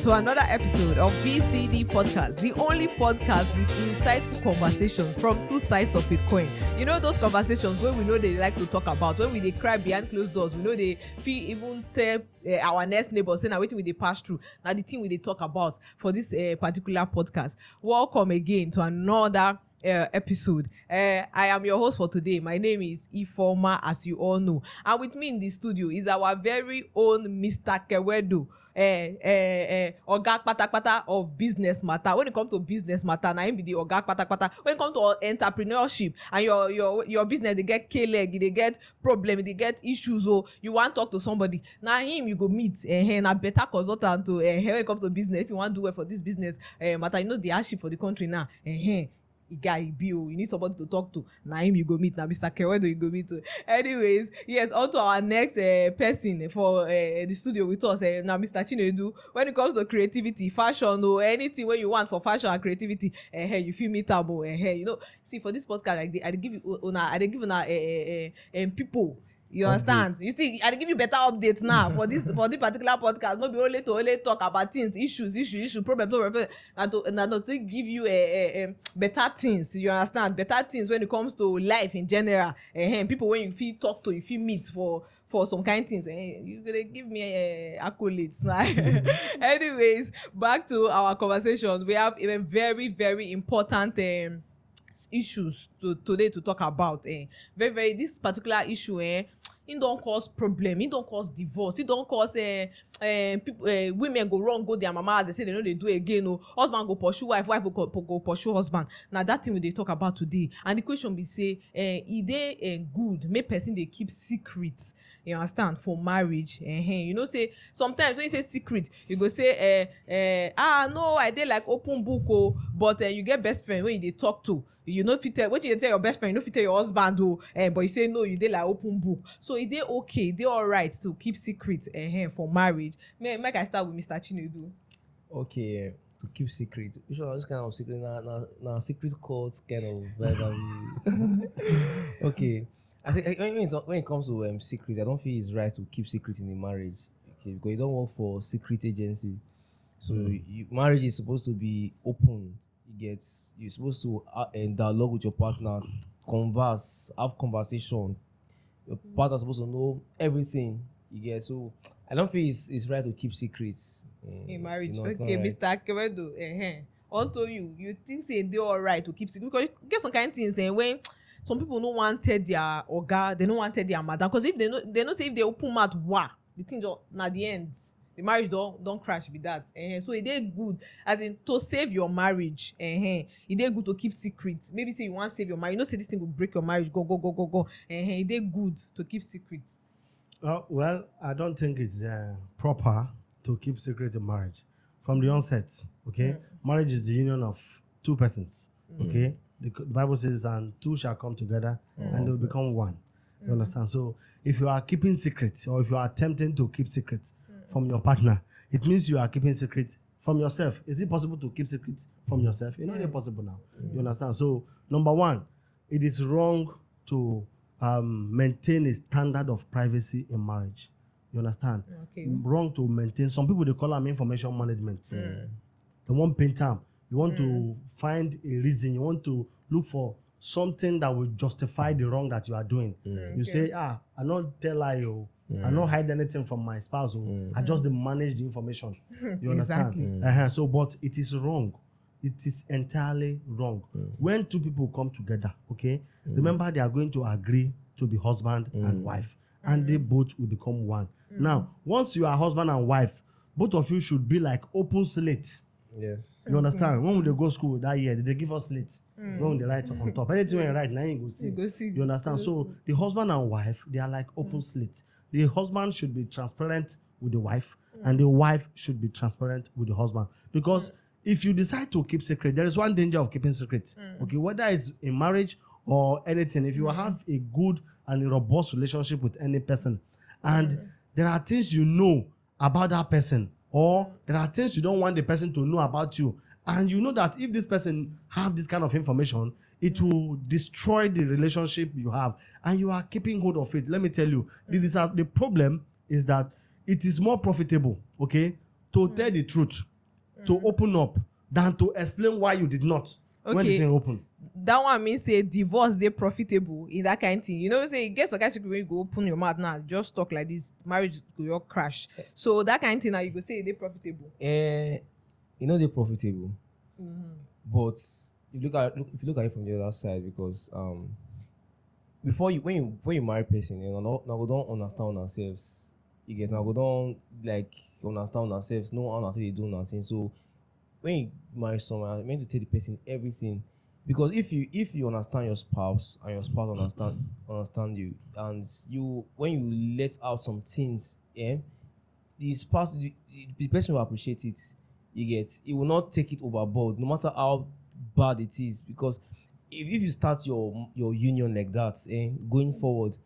to another episode of BCD Podcast, the only podcast with insightful conversation from two sides of a coin. You know those conversations when we know they like to talk about, when we they cry behind closed doors, we know they feel even tell our next neighbor saying, waiting with they pass through. Now the thing we they talk about for this particular podcast. Welcome again to another episode. I am your host for today. My name is Ifeoma, as you all know, and with me in the studio is our very own Mr. Kawedo, Oga Patapata of business matter. When it comes to business matter, now him be the Oga Patapata. When it comes to entrepreneurship and your business, they get K-leg, they get problem, they get issues, or you want to talk to somebody. Now him you go meet and a better consultant to when it comes to business. If you want to do well for this business matter, you know the hardship for the country now. You need somebody to talk to. Now him you go meet. Now Mr. Kawedo you go meet. Anyways, yes, on to our next person for the studio with us. Now Mr. Chinedu. When it comes to creativity, fashion, or anything when you want for fashion and creativity, you feel me tabo. You know, see for this podcast, I give you people. You understand? You see, I give you better updates now for this particular podcast. Not be only to talk about things, issue, problem, and to give you better things. You understand? Better things when it comes to life in general. People when you feel talk to, you feel meet for some kind of things. You gonna give me accolades now. Anyways, back to our conversations. We have a very, very important issues today to talk about. Very this particular issue it don't cause problem, it don't cause divorce, it don't cause people, women go wrong, go their mama as they say they know they do again, or husband go pursue wife go pursue husband. Now that thing we they talk about today, and the question be say they good make person they keep secrets, you understand, for marriage. You know, say sometimes when you say secret you go say no, I did like open book, but you get best friend when you they talk to, you know, fit tell what you tell your best friend, you know, fit tell your husband, but you say no, you did like open book. So is they okay? They all right to keep secret for marriage? Make I start with Mr. Chinedu. Okay, to keep secret. Which one? This kind of secret? Now secret codes kind of. Okay, I think when it comes to secret, I don't feel it's right to keep secret in a marriage. Okay, because you don't work for secret agency, so marriage is supposed to be open. You're supposed to dialogue with your partner, have conversation. Your partner's supposed to know everything. You get, so I don't feel it's right to keep secrets in marriage. You know, okay, right. Mr. Kawedo, onto you think say they all right to keep secret, because you get some kind of things when some people don't want to tell their oga, they don't want to tell their madam, because if they know say if they open mouth, the thing just na the end. The marriage don't crash with that. So it is good, as in to save your marriage. It is good to keep secrets. Maybe say you want to save your marriage. You know, say this thing will break your marriage. Go. It is good to keep secrets. Well, I don't think it's proper to keep secrets in marriage from the onset. Okay, marriage is the union of two persons. Okay, the Bible says, "And two shall come together, and they will become one." You understand? So, if you are keeping secrets, or if you are attempting to keep secrets from your partner, it means you are keeping secret from yourself. Is it possible to keep secrets from yourself? You know, it's possible now. You understand? So, number one, it is wrong to maintain a standard of privacy in marriage. You understand? Okay. Wrong to maintain. Some people, they call them information management. They want paint time. You want to find a reason. You want to look for something that will justify the wrong that you are doing. You say, I not tell you. I don't hide anything from my spouse. I just manage the information. You understand? Exactly. So, but it is wrong. It is entirely wrong. When two people come together, okay, remember they are going to agree to be husband and wife, and they both will become one. Now, once you are husband and wife, both of you should be like open slate. Yes. You understand? When they go school that year, they give us slate. When they write on top. Anything when you write, now you go see. You understand? So the husband and wife, they are like open slate. The husband should be transparent with the wife, and the wife should be transparent with the husband. Because if you decide to keep secret, there is one danger of keeping secrets. Okay, whether it's in marriage or anything, if you have a good and a robust relationship with any person, and there are things you know about that person, or there are things you don't want the person to know about you, and you know that if this person have this kind of information, it will destroy the relationship you have, and you are keeping hold of it. Let me tell you, the problem is that it is more profitable, okay, to tell the truth to open up than to explain why you did not when the thing open. That one means say divorce they profitable in that kind of thing. You know, say get some kind of secret when you go open your mouth now, just talk like this, marriage go all crash. So that kind of thing now you go say they profitable. You know they're profitable, but if you look at it from the other side, because before you when you marry person, you know, now we don't understand ourselves. You get now we don't like understand ourselves. No one actually do nothing. So when you marry someone, you're meant to tell the person everything. Because if you understand your spouse and your spouse understand you, and you when you let out some things, the spouse the person will appreciate it. You get, it will not take it overboard, no matter how bad it is. Because if you start your union like that, going forward,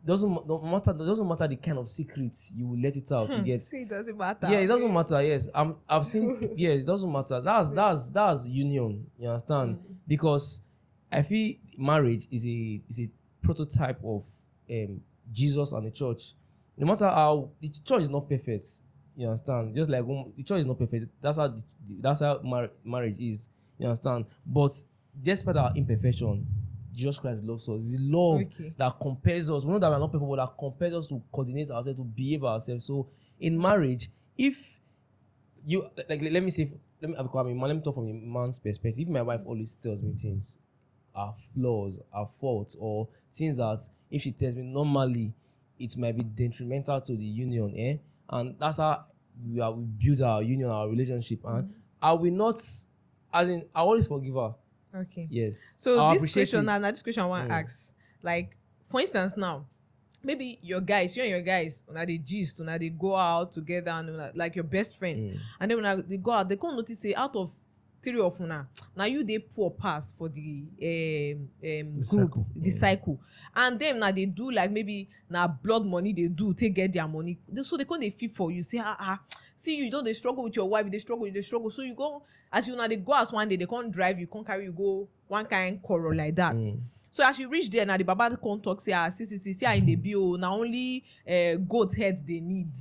doesn't matter the kind of secrets you will let it out. You get, See, it doesn't matter. yeah, it doesn't matter. Yes, I've seen. Yes, it doesn't matter. That's union. You understand? Because I feel marriage is a prototype of Jesus and the church. No matter how the church is not perfect, you understand? Just like the church is not perfect. That's how marriage is. You understand? But despite our imperfection, Jesus Christ loves us. It's the love that compels us. We know that we're not perfect, but that compels us to coordinate ourselves, to behave ourselves. So in marriage, if you like, let me talk from a man's perspective. If my wife always tells me things, are flaws, are faults, or things that if she tells me normally, it might be detrimental to the union, and that's how we build our union, our relationship. And I will not, as in, I always forgive her. Okay. Yes. So this question I want to ask, like, for instance, now, maybe you and your guys, when they gist, when they go out together, and like your best friend, and then when they go out, they can't notice, say, out of 3 of una, now you they poor pass for the group, the cycle, and them now they do like maybe now blood money they do take get their money, so they can't feel for you, say see you don't they struggle with your wife, they struggle, so you go as you now they go as one day they can't drive you, can't carry you go one kind quarrel like that. So as you reach there now the baba can't talk, say see in the bill now only goat head they need,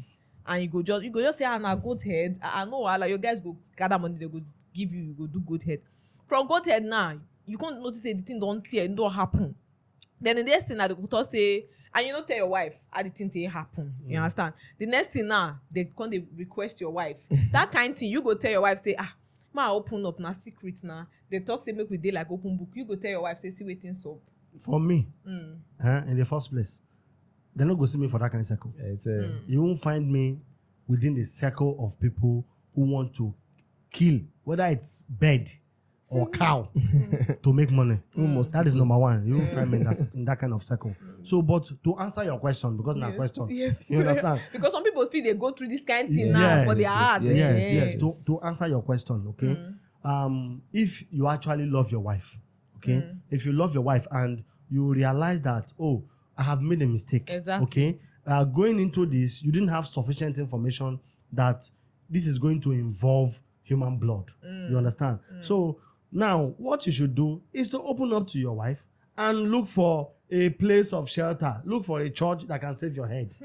and you go just say now goat head, I know like your guys go gather money, they go give you go do goat head. From goat head now you can't notice say the thing don't tear, it don't happen. Then the next thing that they could talk say, and you don't tell your wife how the thing they happen. You understand? The next thing now they request your wife. That kind of thing you go tell your wife, say ma open up na secret now. They talk say make we dey like open book. You go tell your wife, say see waiting so. For me, in the first place, they not go see me for that kind of circle. You won't find me within the circle of people who want to kill, whether it's bird or cow, to make money. That is number one. You won't find me in that kind of circle. So, but to answer your question, because now question, you understand? Because some people feel they go through this kind of thing now for their heart. Yes. To answer your question, okay. If you actually love your wife, okay, if you love your wife and you realize that, oh, I have made a mistake, okay, going into this, you didn't have sufficient information that this is going to involve human blood. You understand? So now what you should do is to open up to your wife and look for a place of shelter. Look for a church that can save your head.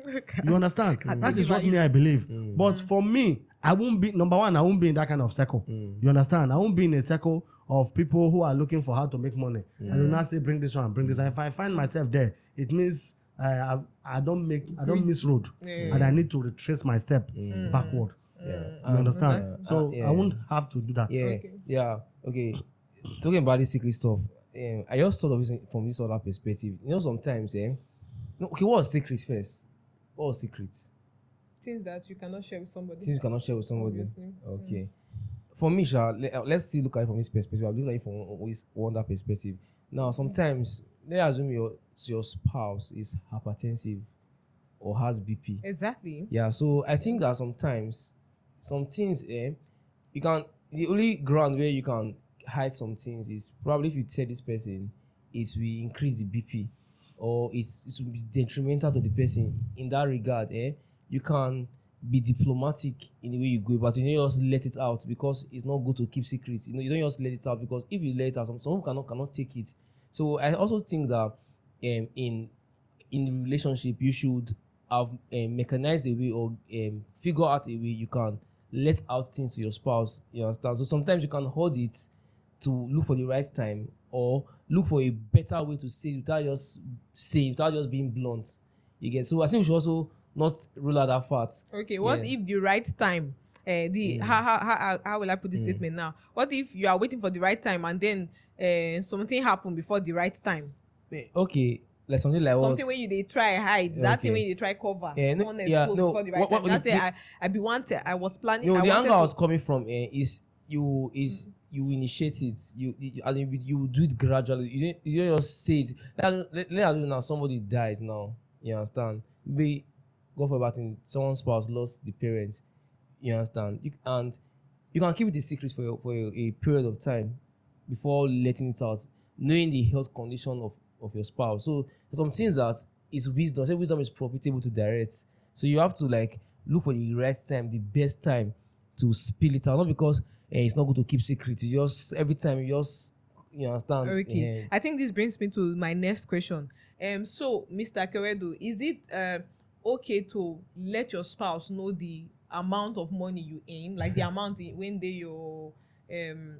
You understand? That is what I believe. But for me, I won't be, number one, I won't be in that kind of circle. You understand? I won't be in a circle of people who are looking for how to make money. And do not say, bring this one, bring this one. If I find myself there, it means I don't miss road. And I need to retrace my step backward. You understand? So I won't have to do that. Okay. Talking about this secret stuff, I just thought of it from this other perspective. You know, sometimes, what's secret first? What's secret? Things that you cannot share with somebody. Things you cannot share with somebody. Obviously. Okay. For me, let's see, look at it from this perspective. I'm looking at it from one other perspective. Now, sometimes, let's assume your spouse is hypertensive or has BP. Exactly. Yeah, so I think that sometimes some things, you can, the only ground where you can hide some things is probably if you tell this person, it will increase the BP or it will be detrimental to the person. In that regard, you can be diplomatic in the way you go, but you don't just let it out because it's not good to keep secrets. You don't just let it out because if you let it out, some people cannot take it. So I also think that in the relationship, you should have mechanized a way or figure out a way you can let out things to your spouse. You understand? So sometimes you can hold it to look for the right time, or look for a better way to say it without just saying, without just being blunt. You get? So I think we should also not rule out that fact. Okay, what if the right time? How will I put this statement now? What if you are waiting for the right time and then something happened before the right time? Okay, like something like something where they try hide, that thing when they try cover. Before the right time. That's it. I be wanted. I was planning. No, the angle I was coming from is you initiate it. You do it gradually. You don't just say it. Let us now somebody dies now. You understand? Maybe go for about someone's spouse lost the parents. You understand? You can keep it a secret for a period of time before letting it out, knowing the health condition of your spouse. So some things that is wisdom. Say wisdom is profitable to direct. So you have to look for the right time, the best time to spill it out. Not because it's not good to keep secret. You just every time you understand. Okay. I think this brings me to my next question. So Mr. Kawedo, is it okay to let your spouse know the amount of money you earn, like the amount when your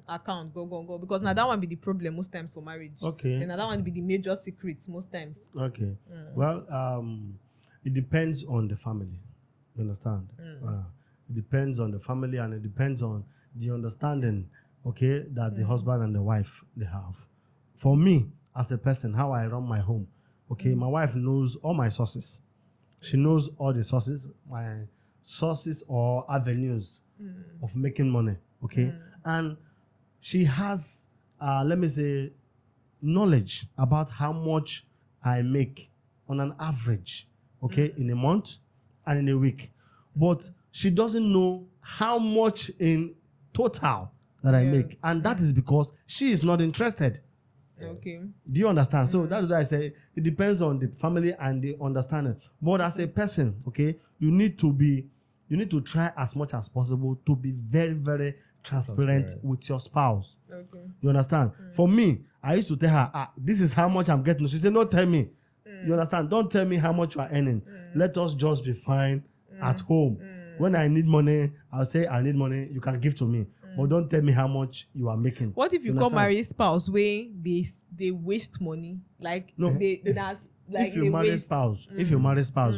account go, because now that one be the problem most times for marriage. Okay. And that one be the major secrets most times. Okay. Well, it depends on the family. You understand? It depends on the family, and it depends on the understanding, okay, that the husband and the wife they have. For me, as a person, how I run my home, okay, my wife knows all my sources. She knows all the sources, my sources or avenues of making money, okay? And she has, let me say, knowledge about how much I make on an average, okay, in a month and in a week. But she doesn't know how much in total that I make. And that is because she is not interested. Okay. Do you understand? So that is why I say it depends on the family and the understanding. But as a person, okay, you need to try as much as possible to be very, very transparent with your spouse. Okay. You understand? For me, I used to tell her, this is how much I'm getting. She said, no, tell me. You understand? Don't tell me how much you are earning. Let us just be fine at home. When I need money, I'll say I need money. You can give to me. But don't tell me how much you are making. What if you come marry spouse where they waste money? Like no, if you marry spouse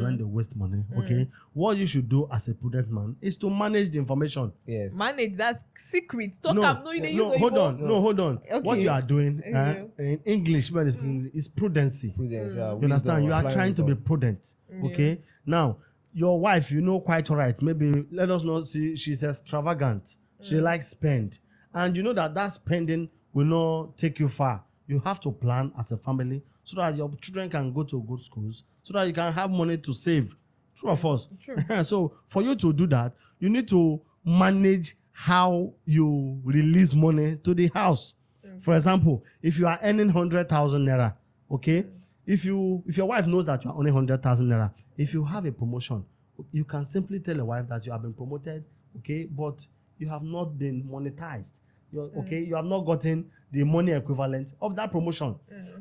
when they waste money, okay, what you should do as a prudent man is to manage the information. Yes. Manage, that's secret. Hold on. Okay. What you are doing in English is prudency. Prudence, you understand? You are trying to be prudent. Okay. Now, your wife, you know quite all right. Maybe let us not see she's extravagant. She likes spend. And you know that spending will not take you far. You have to plan as a family so that your children can go to good schools, so that you can have money to save. True of us. True. So for you to do that, you need to manage how you release money to the house. For example, if you are earning 100,000 naira, okay, if your wife knows that you are only 100,000 naira, if you have a promotion, you can simply tell your wife that you have been promoted, okay, but you have not been monetized. You have not gotten the money equivalent of that promotion,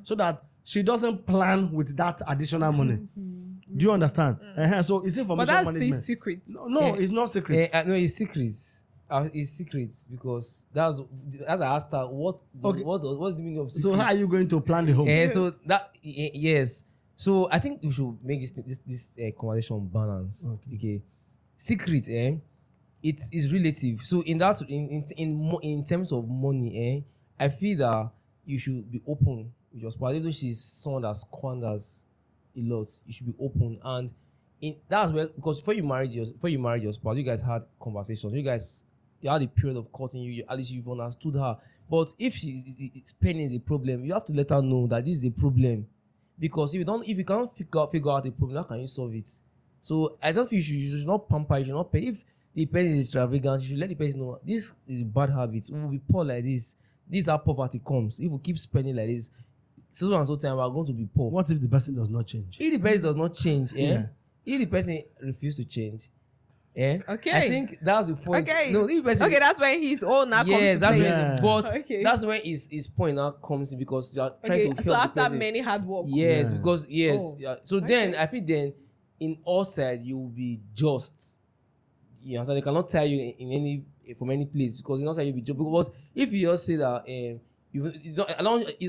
so that she doesn't plan with that additional money. Do you understand? So it's information but that's management. the secret. No, it's not secret. No, it's secrets. It's secrets because that's as I asked her what's the meaning of secret. So how are you going to plan the home? So that yes. So I think we should make this conversation balanced. Okay. Secret, it is relative. So in that in terms of money, I feel that you should be open with your spouse. Even though she's someone that squanders a lot, you should be open. And that's where, because before you married your spouse, you guys had conversations. You had a period of courting. At least you've understood her. But if spending is a problem, you have to let her know that this is a problem. Because if you can't figure out a problem, how can you solve it? So I don't think you should not pamper, you should not pay. If the person is extravagant, you should let the person know this is bad habits. We will be poor like this. This is how poverty comes. If we keep spending like this, so and so time we are going to be poor. What if the person does not change? If the person does not change, if the person refuses to change, okay, I think that's the point. Okay, no, if the person, that's when his own now comes to that's play. when, but that's when his point now comes in, because you are trying to help so after the person. many hard work. Yes, because so then I feel then in all sides you will be just. You understand? They cannot tie you in any from any place because it's not like you be job. Because if you just say that you don't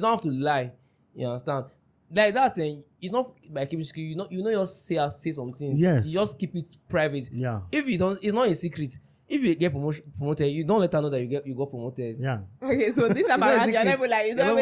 have to lie. You understand? Like that thing, it's not by keeping secret. You know just say something. Yes. You just keep it private. Yeah. If you don't, it's not a secret. If you get promoted, you don't let her know that you got promoted. Yeah. Okay, so this about you're never like, just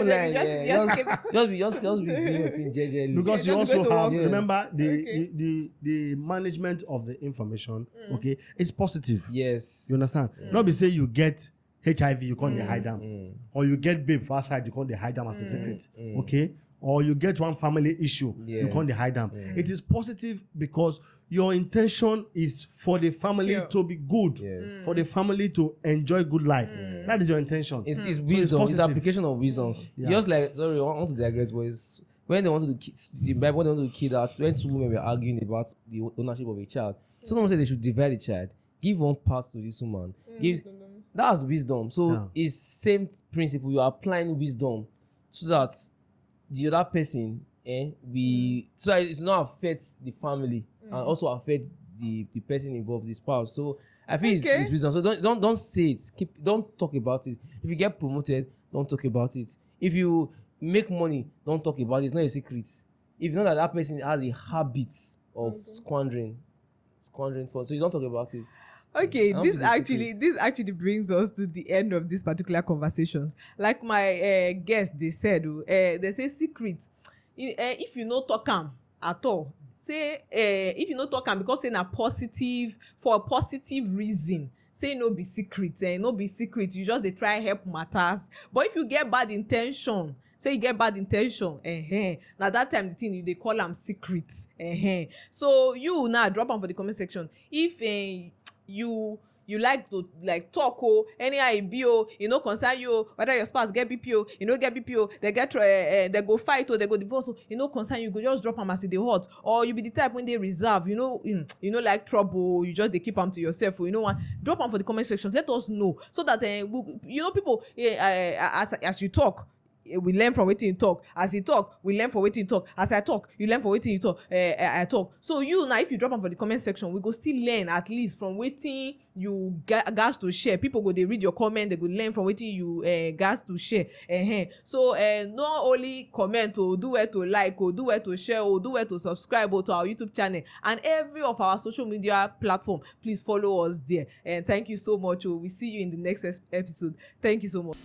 be doing your thing jejely. Because you also have, Yes. remember, the management of the information, okay, it's positive. Yes. You understand? Not be say you get HIV, you can't hide them. Or you get babe for outside, you can't hide them as a secret. Okay? Or you get one family issue, you can't hide them. It is positive because your intention is for the family to be good, for the family to enjoy good life. That is your intention. It's So wisdom. It's positive. application of wisdom. Yeah. Just like, sorry, I want to digress, boys. When they wanted to the Bible, when they wanted to kill that, when two women were arguing about the ownership of a child, someone said they should divide the child, give one part to this woman. That's wisdom. So it's same principle. You are applying wisdom so that the other person, so that it's not affect the family and also affect the person involved, the spouse. So I feel it's wisdom. So don't say it. Don't talk about it. If you get promoted, don't talk about it. If you make money, don't talk about it. It's not a secret. If you know that person has a habit of squandering funds, so you don't talk about it. Okay, this actually brings us to the end of this particular conversation. Like my guest, they said, they say secret. If you no talk am at all, say if you no talk am because say na positive for a positive reason. Say no be secret, no be secret. You just dey try help matters. But if you get bad intention, say you get bad intention, now that time the thing you dey call am secret. So you now drop am for the comment section. If you like to talk anyhow e be e no concern you whether your spouse get BPO, you no get BPO, they go fight they go divorce e no concern you, go just drop am as e dey hot. Or you be the type when they reserve, you know like trouble, you just dey keep am to yourself, you know what, drop am for the comment section. Let us know so that people as you talk, we learn from wetin you talk. As he talk, we learn from wetin you talk. As I talk, you learn from wetin you talk. I talk. So you now, if you drop am for the comment section, we go still learn at least from wetin you gas to share. People go dey read your comment, they go learn from wetin you gas to share. So not only comment do where to like do where to share do where to subscribe to our YouTube channel and every of our social media platform. Please follow us there. And thank you so much. We see you in the next episode. Thank you so much.